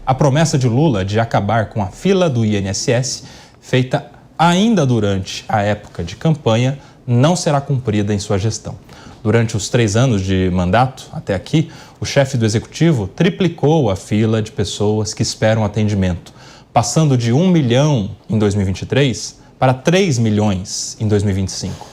A promessa de Lula de acabar com a fila do INSS, feita ainda durante a época de campanha, não será cumprida em sua gestão. Durante os 3 anos de mandato, até aqui, o chefe do Executivo triplicou a fila de pessoas que esperam atendimento, passando de 1 milhão em 2023 para 3 milhões em 2025.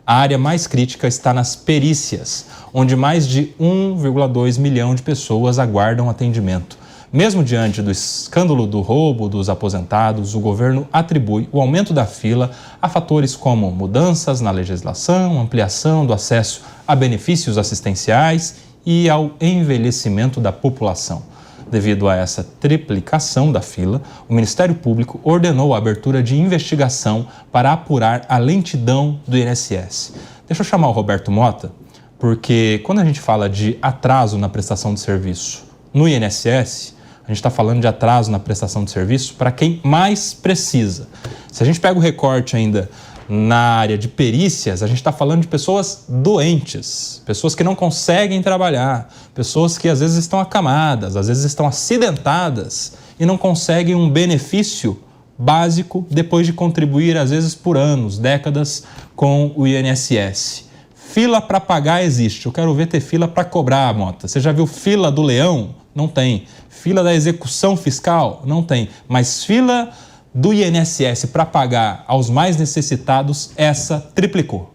A área mais crítica está nas perícias, onde mais de 1,2 milhão de pessoas aguardam atendimento. Mesmo diante do escândalo do roubo dos aposentados, o governo atribui o aumento da fila a fatores como mudanças na legislação, ampliação do acesso a benefícios assistenciais e ao envelhecimento da população. Devido a essa triplicação da fila, o Ministério Público ordenou a abertura de investigação para apurar a lentidão do INSS. Deixa eu chamar o Roberto Mota, porque quando a gente fala de atraso na prestação de serviço no INSS, a gente está falando de atraso na prestação de serviço para quem mais precisa. Se a gente pega o recorte ainda na área de perícias, a gente está falando de pessoas doentes, pessoas que não conseguem trabalhar, pessoas que às vezes estão acamadas, às vezes estão acidentadas e não conseguem um benefício básico depois de contribuir, às vezes por anos, décadas, com o INSS. Fila para pagar existe, eu quero ver ter fila para cobrar, Mota. Você já viu fila do leão? Não tem. Fila da execução fiscal? Não tem. Mas fila do INSS para pagar aos mais necessitados, essa triplicou.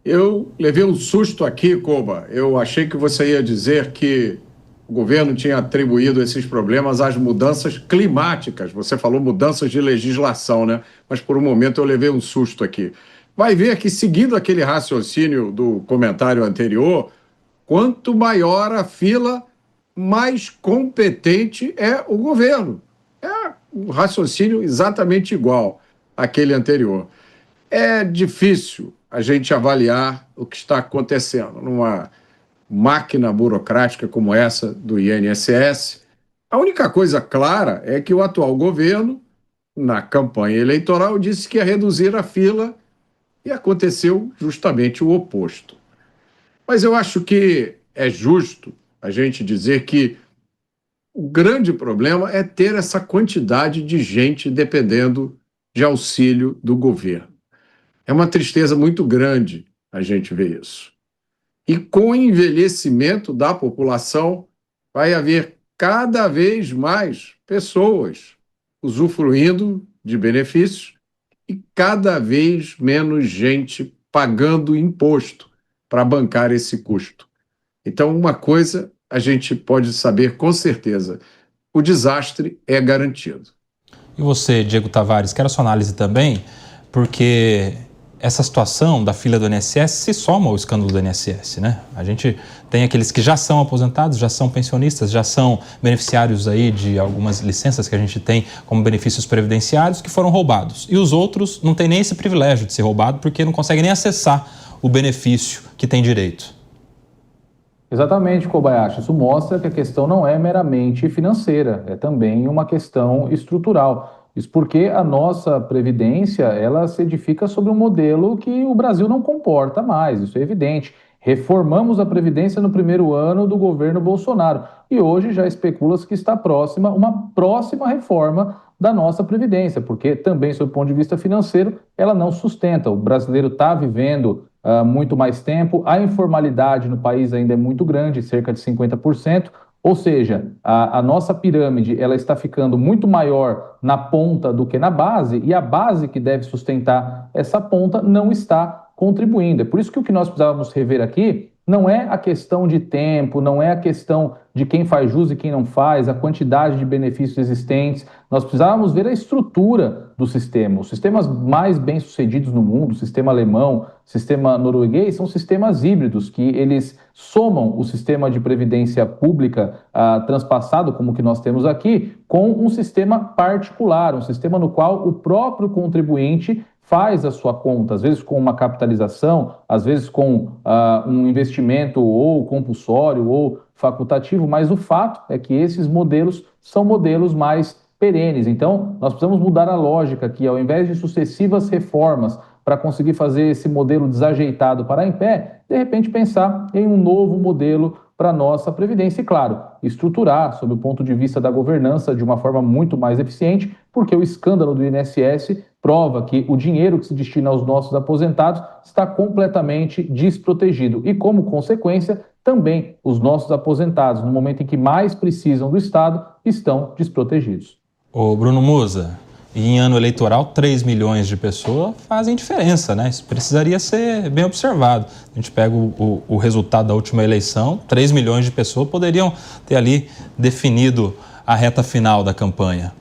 Eu levei um susto aqui, Koba. Eu achei que você ia dizer que o governo tinha atribuído esses problemas às mudanças climáticas. Você falou mudanças de legislação, né? Mas por um momento eu levei um susto aqui. Vai ver que, seguindo aquele raciocínio do comentário anterior, quanto maior a fila, mais competente é o governo. É um raciocínio exatamente igual àquele anterior. É difícil a gente avaliar o que está acontecendo numa máquina burocrática como essa do INSS. A única coisa clara é que o atual governo, na campanha eleitoral, disse que ia reduzir a fila e aconteceu justamente o oposto. Mas eu acho que é justo a gente dizer que o grande problema é ter essa quantidade de gente dependendo de auxílio do governo. É uma tristeza muito grande a gente ver isso. E com o envelhecimento da população, vai haver cada vez mais pessoas usufruindo de benefícios e cada vez menos gente pagando imposto para bancar esse custo. Então, uma coisa a gente pode saber com certeza: o desastre é garantido. E você, Diego Tavares, quero a sua análise também, porque essa situação da fila do INSS se soma ao escândalo do INSS, né? A gente tem aqueles que já são aposentados, já são pensionistas, já são beneficiários aí de algumas licenças que a gente tem como benefícios previdenciários que foram roubados. E os outros não têm nem esse privilégio de ser roubado porque não conseguem nem acessar o benefício que tem direito. Exatamente, Kobayashi. Isso mostra que a questão não é meramente financeira, é também uma questão estrutural. Isso porque a nossa Previdência, ela se edifica sobre um modelo que o Brasil não comporta mais, isso é evidente. Reformamos a Previdência no primeiro ano do governo Bolsonaro e hoje já especula-se que está próxima uma próxima reforma da nossa Previdência, porque também, sob o ponto de vista financeiro, ela não sustenta. O brasileiro está vivendo muito mais tempo, a informalidade no país ainda é muito grande, cerca de 50%, ou seja, a nossa pirâmide ela está ficando muito maior na ponta do que na base, e a base que deve sustentar essa ponta não está contribuindo. É por isso que o que nós precisávamos rever aqui não é a questão de tempo, não é a questão de quem faz jus e quem não faz, a quantidade de benefícios existentes. Nós precisávamos ver a estrutura do sistema. Os sistemas mais bem-sucedidos no mundo, o sistema alemão, o sistema norueguês, são sistemas híbridos, que eles somam o sistema de previdência pública transpassado, como o que nós temos aqui, com um sistema particular, um sistema no qual o próprio contribuinte faz a sua conta, às vezes com uma capitalização, às vezes com um investimento ou compulsório ou facultativo, mas o fato é que esses modelos são modelos mais perenes. Então, nós precisamos mudar a lógica aqui, ao invés de sucessivas reformas para conseguir fazer esse modelo desajeitado parar em pé, de repente pensar em um novo modelo para a nossa Previdência e, claro, estruturar sob o ponto de vista da governança de uma forma muito mais eficiente, porque o escândalo do INSS prova que o dinheiro que se destina aos nossos aposentados está completamente desprotegido e, como consequência, também os nossos aposentados, no momento em que mais precisam do Estado, estão desprotegidos. Ô Bruno Musa, em ano eleitoral, 3 milhões de pessoas fazem diferença, né? Isso precisaria ser bem observado. A gente pega o resultado da última eleição, 3 milhões de pessoas poderiam ter ali definido a reta final da campanha.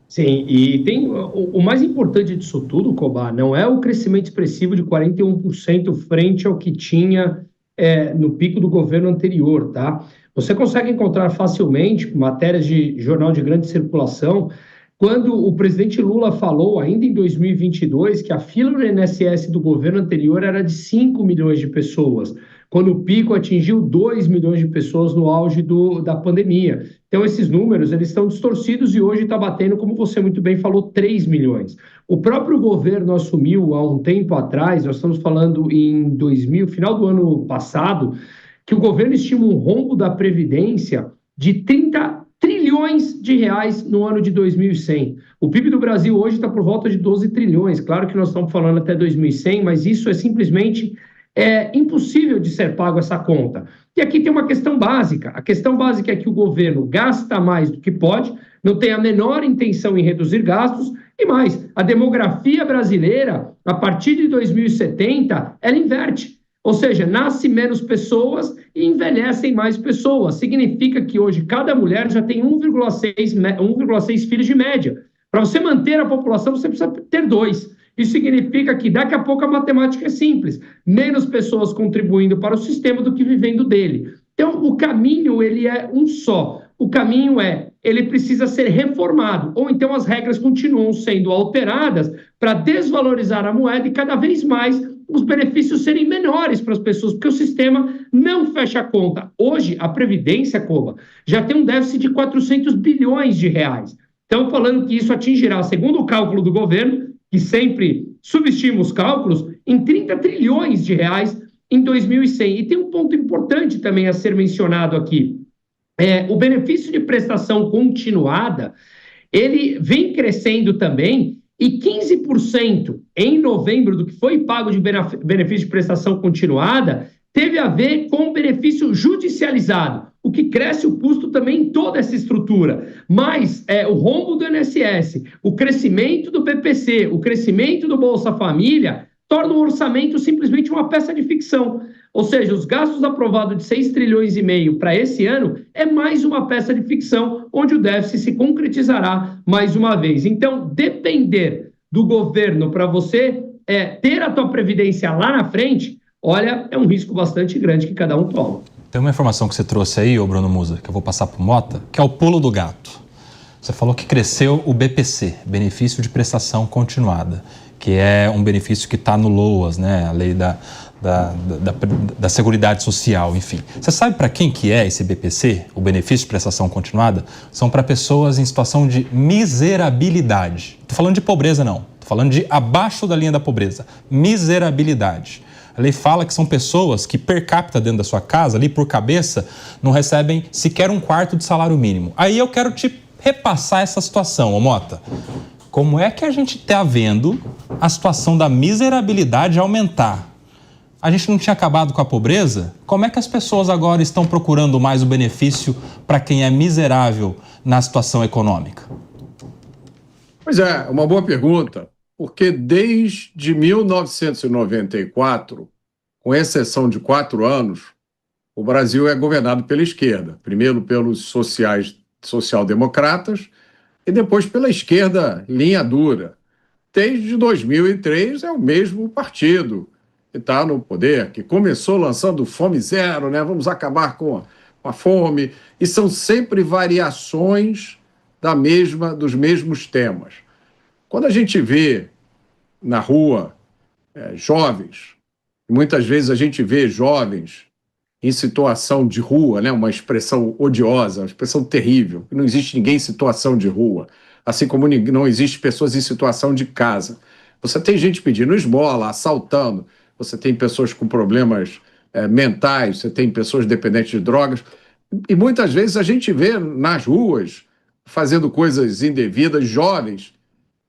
Sim, e tem o mais importante disso tudo, Cobá, não é o crescimento expressivo de 41% frente ao que tinha no pico do governo anterior, tá? Você consegue encontrar facilmente matérias de jornal de grande circulação quando o presidente Lula falou, ainda em 2022, que a fila do INSS do governo anterior era de 5 milhões de pessoas, quando o pico atingiu 2 milhões de pessoas no auge da pandemia. Então, esses números eles estão distorcidos e hoje está batendo, como você muito bem falou, 3 milhões. O próprio governo assumiu há um tempo atrás, nós estamos falando em final do ano passado, que o governo estima um rombo da Previdência de 30 trilhões de reais no ano de 2100. O PIB do Brasil hoje está por volta de 12 trilhões. Claro que nós estamos falando até 2100, mas isso é simplesmente impossível de ser pago essa conta. E aqui tem uma questão básica. A questão básica é que o governo gasta mais do que pode, não tem a menor intenção em reduzir gastos, e mais, a demografia brasileira, a partir de 2070, ela inverte. Ou seja, nasce menos pessoas e envelhecem mais pessoas. Significa que hoje cada mulher já tem 1,6 filhos de média. Para você manter a população, você precisa ter 2. Isso significa que daqui a pouco a matemática é simples. Menos pessoas contribuindo para o sistema do que vivendo dele. Então, o caminho ele é um só. O caminho ele precisa ser reformado. Ou então as regras continuam sendo alteradas para desvalorizar a moeda e cada vez mais os benefícios serem menores para as pessoas, porque o sistema não fecha a conta. Hoje, a Previdência, Coba, já tem um déficit de 400 bilhões de reais. Estão falando que isso atingirá, segundo o cálculo do governo, que sempre subestima os cálculos, em 30 trilhões de reais em 2100. E tem um ponto importante também a ser mencionado aqui. O benefício de prestação continuada, ele vem crescendo também, e 15% em novembro do que foi pago de benefício de prestação continuada teve a ver com benefício judicializado, o que cresce o custo também em toda essa estrutura. Mas o rombo do INSS, o crescimento do PPC, o crescimento do Bolsa Família, torna o orçamento simplesmente uma peça de ficção. Ou seja, os gastos aprovados de 6 trilhões e meio para esse ano é mais uma peça de ficção, onde o déficit se concretizará mais uma vez. Então, depender do governo para você ter a tua previdência lá na frente, olha, é um risco bastante grande que cada um toma. Tem uma informação que você trouxe aí, ô Bruno Musa, que eu vou passar para o Mota, que é o pulo do gato. Você falou que cresceu o BPC, Benefício de Prestação Continuada, que é um benefício que está no LOAS, né? A lei da Seguridade Social, enfim. Você sabe para quem que é esse BPC, o Benefício de Prestação Continuada? São para pessoas em situação de miserabilidade. Não estou falando de pobreza, não. Estou falando de abaixo da linha da pobreza. Miserabilidade. A lei fala que são pessoas que, per capita dentro da sua casa, ali por cabeça, não recebem sequer um quarto de salário mínimo. Aí eu quero te repassar essa situação, ô Mota. Como é que a gente está vendo a situação da miserabilidade aumentar? A gente não tinha acabado com a pobreza? Como é que as pessoas agora estão procurando mais o benefício para quem é miserável na situação econômica? Pois é, uma boa pergunta, porque desde 1994, com exceção de 4 anos, o Brasil é governado pela esquerda. Primeiro pelos social-democratas e depois pela esquerda linha dura. Desde 2003 é o mesmo partido que está no poder, que começou lançando Fome Zero, né? Vamos acabar com a fome, e são sempre variações dos mesmos temas. Quando a gente vê na rua jovens, muitas vezes a gente vê jovens em situação de rua, né? Uma expressão odiosa, uma expressão terrível, não existe ninguém em situação de rua, assim como não existe pessoas em situação de casa. Você tem gente pedindo esmola, assaltando, você tem pessoas com problemas mentais, você tem pessoas dependentes de drogas, e muitas vezes a gente vê nas ruas fazendo coisas indevidas, jovens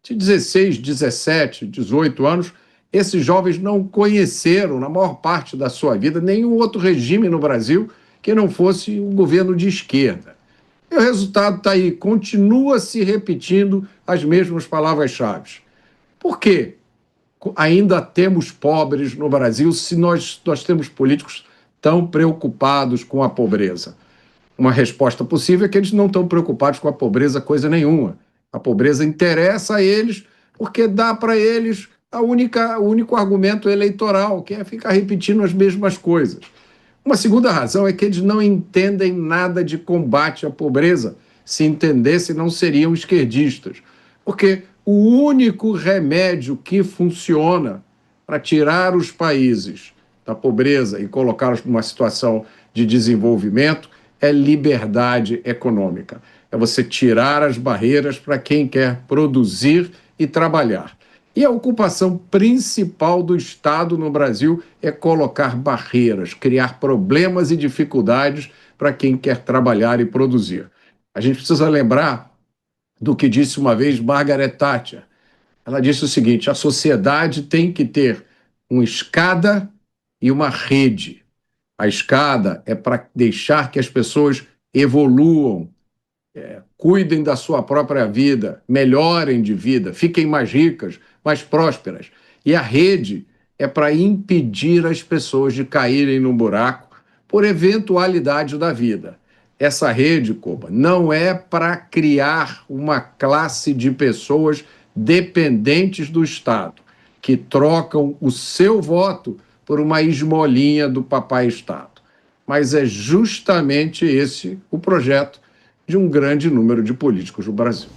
de 16, 17, 18 anos. Esses jovens não conheceram, na maior parte da sua vida, nenhum outro regime no Brasil que não fosse um governo de esquerda. E o resultado está aí, continua se repetindo as mesmas palavras-chave. Por quê? Ainda temos pobres no Brasil se nós temos políticos tão preocupados com a pobreza? Uma resposta possível é que eles não estão preocupados com a pobreza coisa nenhuma. A pobreza interessa a eles porque dá para eles o único argumento eleitoral, que é ficar repetindo as mesmas coisas. Uma segunda razão é que eles não entendem nada de combate à pobreza. Se entendessem, não seriam esquerdistas. Porque o único remédio que funciona para tirar os países da pobreza e colocá-los numa situação de desenvolvimento é liberdade econômica. É você tirar as barreiras para quem quer produzir e trabalhar. E a ocupação principal do Estado no Brasil é colocar barreiras, criar problemas e dificuldades para quem quer trabalhar e produzir. A gente precisa lembrar do que disse uma vez Margaret Thatcher. Ela disse o seguinte: a sociedade tem que ter uma escada e uma rede. A escada é para deixar que as pessoas evoluam, cuidem da sua própria vida, melhorem de vida, fiquem mais ricas, mais prósperas. E a rede é para impedir as pessoas de caírem num buraco por eventualidade da vida. Essa rede, Koba, não é para criar uma classe de pessoas dependentes do Estado, que trocam o seu voto por uma esmolinha do papai Estado. Mas é justamente esse o projeto de um grande número de políticos no Brasil.